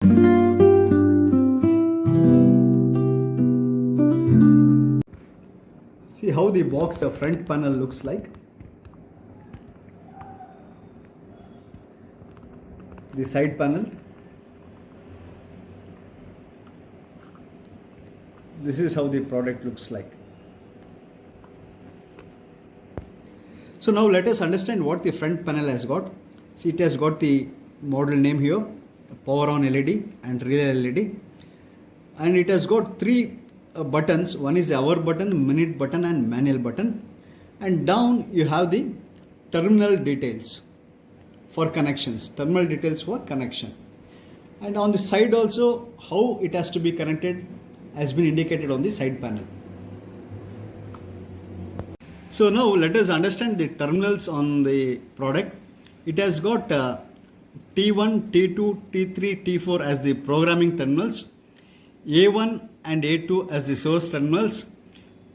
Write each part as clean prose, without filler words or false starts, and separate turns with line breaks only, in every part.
See how the box front panel looks like. The side panel. This is how the product looks like. So now let us understand what the front panel has got. See, it has got the model name here, power on LED and relay LED, and it has got three buttons. One is the hour button, minute button and manual button, and down you have the terminal details for connections, terminal details for connection, and on the side also how it has to be connected has been indicated on the side panel. So now let us understand the terminals on the product. It has got T1, T2, T3, T4 as the programming terminals, A1 and A2 as the source terminals,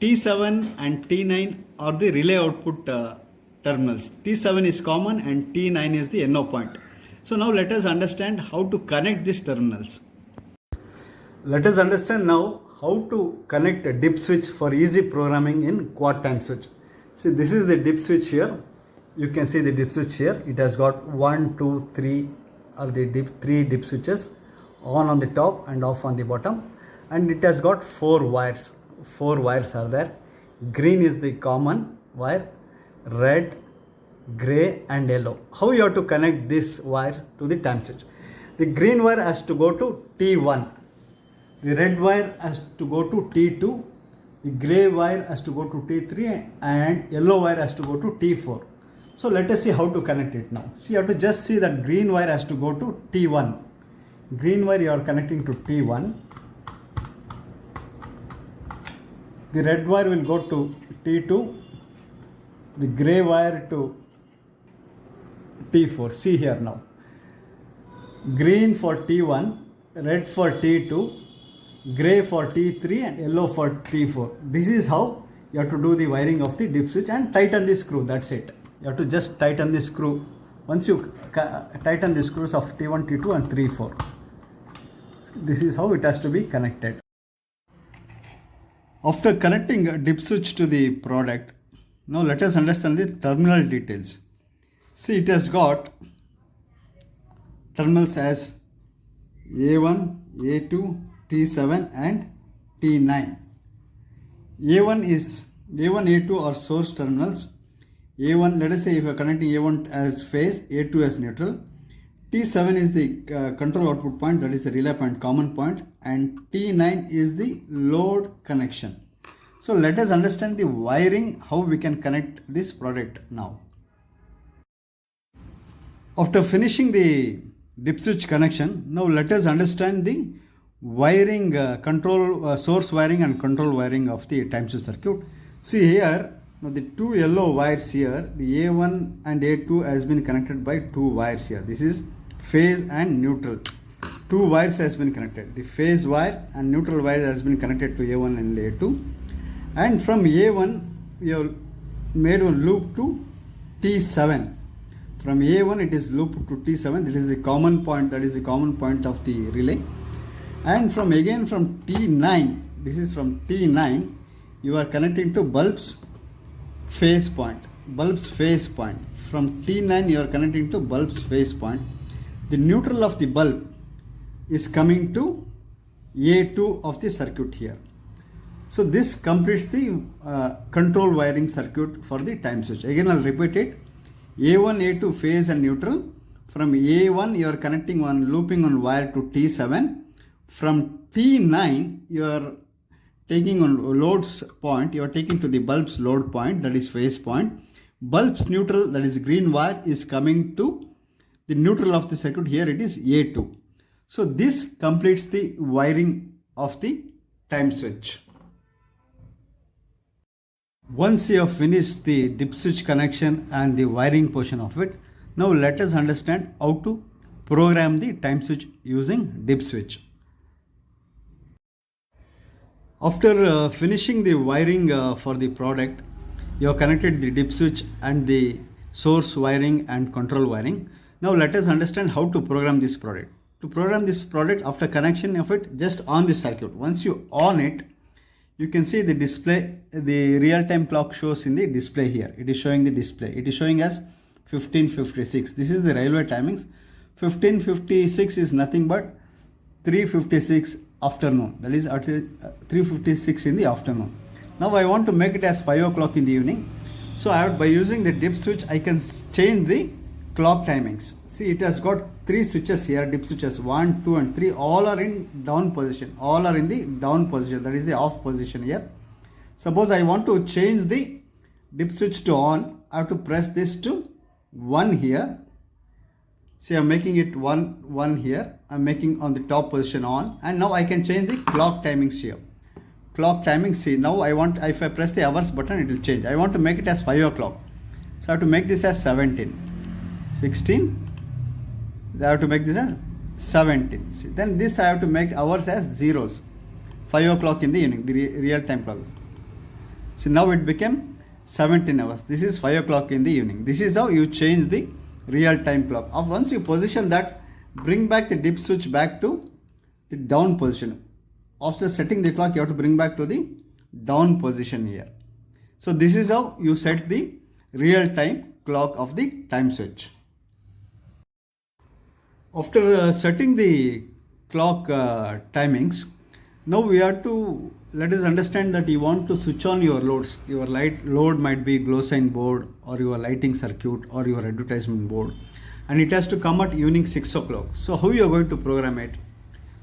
T7 and T9 are the relay output terminals. T7 is common and T9 is the NO point. So now let us understand how to connect these terminals. Let us understand now how to connect a dip switch for easy programming in Qwatt Time Switch. See, this is the dip switch here. You can see the dip switch here. It has got 1, 2, 3 are the three dip switches, on the top and off on the bottom, and it has got 4 wires. 4 wires are there. Green is the common wire, red, gray and yellow. How you have to connect this wire to the time switch? The green wire has to go to T1, the red wire has to go to T2, the gray wire has to go to T3 and yellow wire has to go to T4. So let us see how to connect it now. So you have to just see that green wire has to go to T1. Green wire you are connecting to T1. The red wire will go to T2. The gray wire to T4. See here now. Green for T1, red for T2, gray for T3 and yellow for T4. This is how you have to do the wiring of the dip switch and tighten the screw. That's it. You have to just tighten the screw. Once you tighten the screws of T1, T2 and 3, 4. This is how it has to be connected. After connecting a dip switch to the product, now let us understand the terminal details. See, it has got terminals as A1, A2, T7 and T9. A1, A2 are source terminals. A1, let us say if you are connecting A1 as phase, A2 as neutral. T7 is the control output point, that is the relay point, common point, and T9 is the load connection. So let us understand the wiring, how we can connect this product now. After finishing the dip switch connection, now let us understand the wiring, source wiring and control wiring of the time switch circuit. See here, now the 2 yellow wires here, the A1 and A2 has been connected by 2 wires here. This is phase and neutral. 2 wires has been connected. The phase wire and neutral wire has been connected to A1 and A2. And from A1, we have made one loop to T7. From A1 it is looped to T7. This is the common point, that is the common point of the relay. And from T9, this is from T9, you are connecting to bulb's phase point. From T9 you are connecting to bulb's phase point. The neutral of the bulb is coming to A2 of the circuit here. So this completes the control wiring circuit for the time switch. Again I'll repeat it. A1, A2 phase and neutral. From A1 you are connecting looping on wire to T7. From T9 you are taking on load's point, you are taking to the bulb's load point, that is phase point. Bulb's neutral, that is green wire, is coming to the neutral of the circuit. Here it is A2. So this completes the wiring of the time switch. Once you have finished the dip switch connection and the wiring portion of it, now let us understand how to program the time switch using dip switch. After finishing the wiring for the product, you have connected the dip switch and the source wiring and control wiring. Now let us understand how to program this product. to program this product, after connection of it, just on the circuit. Once you on it, you can see the display, the real-time clock shows in the display here. It is showing the display. It is showing as 15:56. This is the railway timings. 15:56 is nothing but 3:56 afternoon. That is at 3:56 in the afternoon. Now I want to make it as 5 o'clock in the evening. So by using the dip switch, I can change the clock timings. See, it has got 3 switches here, dip switches 1, 2 and 3. All are in down position. All are in the down position. That is the off position here. Suppose I want to change the dip switch to on. I have to press this to 1 here. See, I'm making it 1 here. I'm making on the top position on. And now I can change the clock timings here. Clock timings, see, now I want, if I press the hours button, it will change. I want to make it as 5 o'clock. So I have to make this as 17. 16. I have to make this as 17. See, then this I have to make hours as zeros. 5 o'clock in the evening, the real time clock. So now it became 17 hours. This is 5 o'clock in the evening. This is how you change the real time clock. Once you position that, bring back the dip switch back to the down position. After setting the clock, you have to bring back to the down position here. So this is how you set the real time clock of the time switch. After setting the clock timings, now we have to, let us understand that you want to switch on your loads. Your load might be glow sign board or your lighting circuit or your advertisement board, and it has to come at evening 6 o'clock. So how you are going to program it?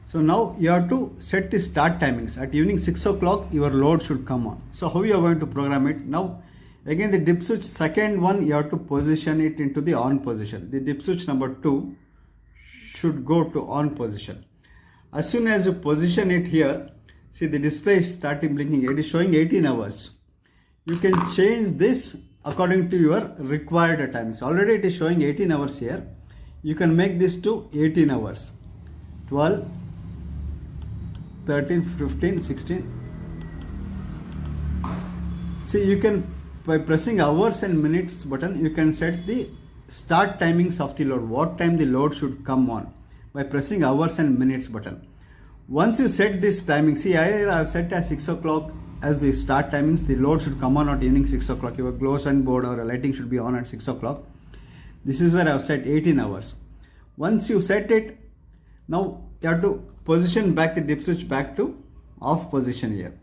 So now you have to set the start timings. At evening 6 o'clock, your load should come on. So how you are going to program it? Now, again the dip switch, second one, you have to position it into the on position. The dip switch number 2 should go to on position. As soon as you position it here, see the display is starting blinking. It is showing 18 hours. You can change this according to your required timings. Already it is showing 18 hours here. You can make this to 18 hours. 12, 13, 15, 16. See, you can, by pressing hours and minutes button, you can set the start timings of the load. What time the load should come on by pressing hours and minutes button. Once you set this timing, see, I have set as 6 o'clock as the start timings. The load should come on at evening 6 o'clock. Your glow sign board or a lighting should be on at 6 o'clock. This is where I have set 18 hours. Once you set it, now you have to position back the dip switch back to off position here.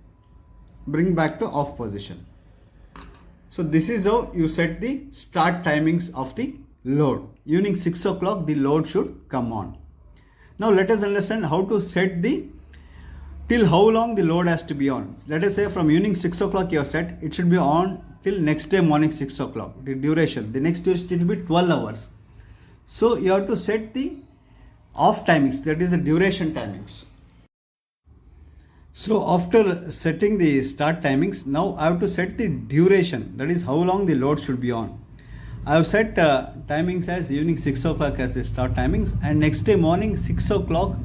Bring back to off position. So this is how you set the start timings of the load. Evening 6 o'clock the load should come on. Now let us understand how to set the, till how long the load has to be on. Let us say from evening 6 o'clock you have set, it should be on till next day morning 6 o'clock. The duration, the next duration, it will be 12 hours. So you have to set the off timings, that is the duration timings. So after setting the start timings, now I have to set the duration, that is how long the load should be on. I have set timings as evening 6 o'clock as the start timings, and next day morning 6 o'clock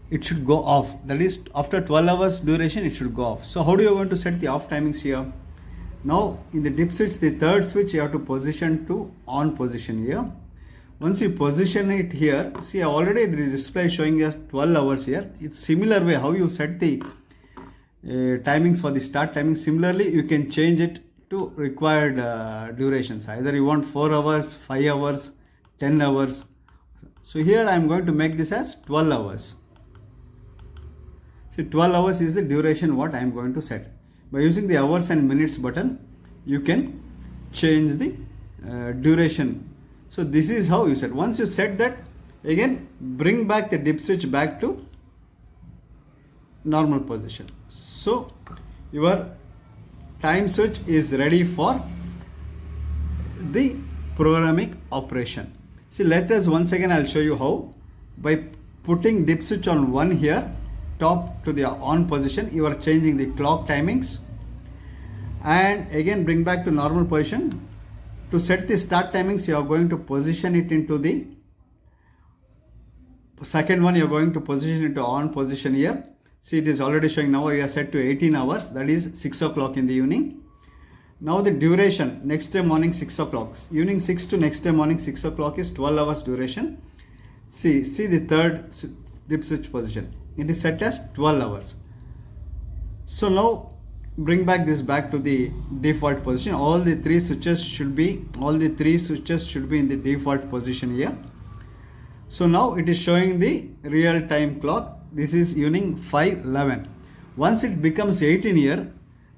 it should go off. That is after 12 hours duration it should go off. So how do you going to set the off timings here? Now in the dip switch, the third switch you have to position to on position here. Once you position it here, see already the display showing us 12 hours here. It's similar way how you set the timings for the start timing. Similarly, you can change it to required durations. Either you want 4 hours, 5 hours, 10 hours. So here I am going to make this as 12 hours. See, 12 hours is the duration what I am going to set. By using the hours and minutes button, you can change the duration. So this is how you set. Once you set that, again bring back the dip switch back to normal position. So your time switch is ready for the programming operation. See, let us once again, I'll show you how. By putting dip switch on 1 here, top to the on position, you are changing the clock timings, and again bring back to normal position. To set the start timings, you are going to position it into the second one. You are going to position it to on position here. See, it is already showing now you are set to 18 hours. That is 6 o'clock in the evening. Now the duration, next day morning 6 o'clock. Evening 6 to next day morning 6 o'clock is 12 hours duration. See the third dip switch position. It is set as 12 hours. So now bring back to the default position. All the three switches should be in the default position here. So now it is showing the real time clock. This is evening 5:11. Once it becomes 18 here,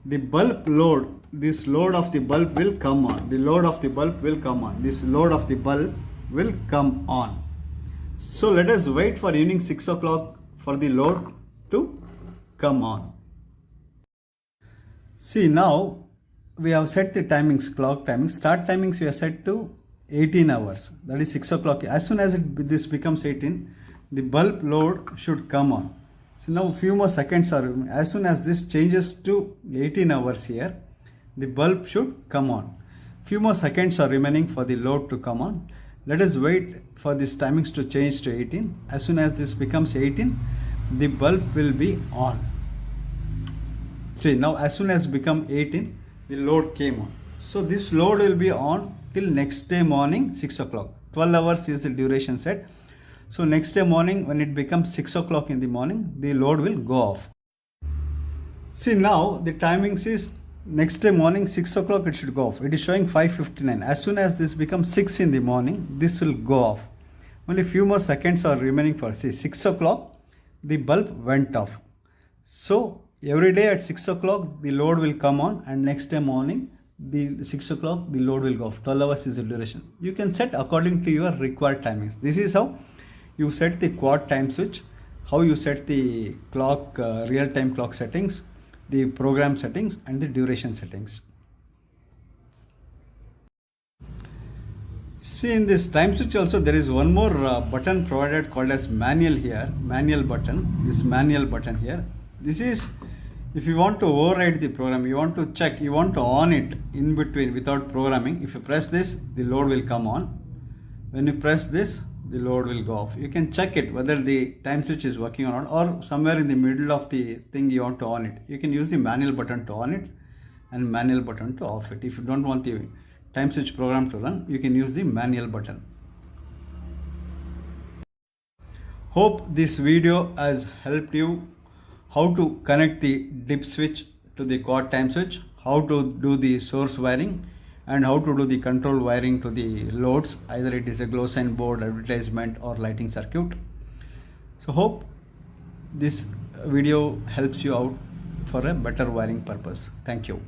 the bulb load, this load of the bulb will come on. This load of the bulb will come on. So let us wait for evening 6 o'clock for the load to come on. See, now we have set the timings, clock timings. Start timings we have set to 18 hours. That is 6 o'clock. As soon as this becomes 18, the bulb load should come on. So now few more seconds are, as soon as this changes to 18 hours here, the bulb should come on. Few more seconds are remaining for the load to come on. Let us wait for these timings to change to 18. As soon as this becomes 18, the bulb will be on. See, now as soon as become 18, the load came on. So this load will be on till next day morning 6 o'clock. 12 hours is the duration set. So next day morning, when it becomes 6 o'clock in the morning, the load will go off. See, now the timings is next day morning 6 o'clock it should go off. It is showing 5:59. As soon as this becomes 6 in the morning, this will go off. Only few more seconds are remaining for, see, 6 o'clock, the bulb went off. So every day at 6 o'clock the load will come on, and next day morning the 6 o'clock the load will go off. 12 hours is the duration. You can set according to your required timings. This is how you set the Qwatt time switch, how you set the clock, real-time clock settings, the program settings and the duration settings. See, in this time switch also there is one more button provided called as manual here, manual button, this manual button here. This is if you want to override the program, you want to check, you want to on it in between without programming. If you press this, the load will come on. When you press this, the load will go off. You can check it whether the time switch is working or not, or somewhere in the middle of the thing you want to on it. You can use the manual button to on it and manual button to off it. If you don't want the time switch program to run, you can use the manual button. Hope this video has helped you how to connect the dip switch to the Qwatt time switch, how to do the source wiring, and how to do the control wiring to the loads, either it is a glow sign board, advertisement or lighting circuit. So hope this video helps you out for a better wiring purpose. Thank you.